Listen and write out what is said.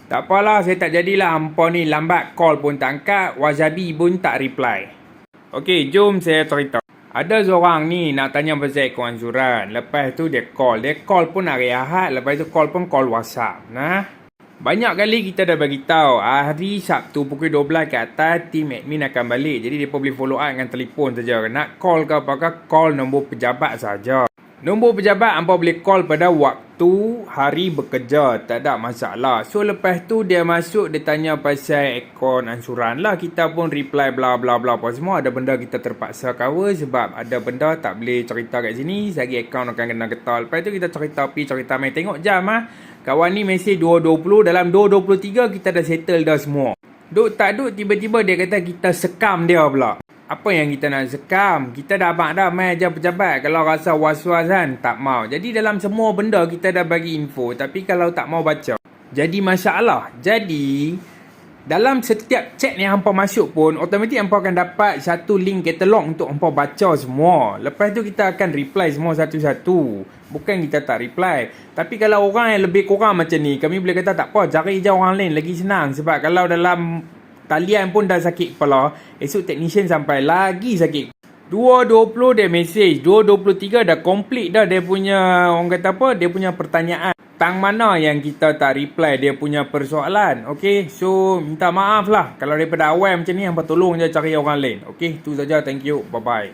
Tak apalah, saya tak jadilah. Hampa ni lambat call pun tak angkat, Wasabi pun tak reply. Okey, jom saya cerita. Ada seorang ni nak tanya pasal akaun ansuran. Lepas tu dia call. Dia call pun hari Ahad. Lepas tu call pun call WhatsApp. Banyak kali kita dah bagi tahu hari Sabtu pukul 12 ke atas tim admin akan balik. Jadi depa boleh follow up dengan telefon saja. Nak call ke apakah, call nombor pejabat saja. Nombor pejabat hangpa boleh call pada waktu hari bekerja, tak ada masalah. So lepas tu dia masuk, dia tanya pasal akaun ansuran lah. Kita pun reply bla bla bla apa semua. Ada benda kita terpaksa cover sebab ada benda tak boleh cerita kat sini, sehari akaun akan kena getol. Lepas tu kita cerita main. Tengok jam kawan ni mesej 2.20, dalam 2.23 kita dah settle dah semua. Duk tiba-tiba dia kata kita sekam dia pula. Apa yang kita nak sekam? Kita dah abang dah main aja pejabat. Kalau rasa was-was kan, tak mau. Jadi dalam semua benda kita dah bagi info. Tapi kalau tak mau baca, jadi masalah. Jadi dalam setiap chat yang hampa masuk pun, automatik hampa akan dapat satu link katalog untuk hampa baca semua. Lepas tu kita akan reply semua satu-satu. Bukan kita tak reply. Tapi kalau orang yang lebih kurang macam ni, kami boleh kata tak apa, cari je orang lain, lagi senang. Sebab kalau dalam talian pun dah sakit kepala, esok technician sampai lagi sakit. 2.20 dia mesej, 2.23 dah complete dah dia punya, orang kata apa, dia punya pertanyaan. Tang mana yang kita tak reply dia punya persoalan. Okay, so minta maaf lah kalau daripada awal macam ni, hampa tolong je cari orang lain. Okay, tu saja, thank you, bye bye.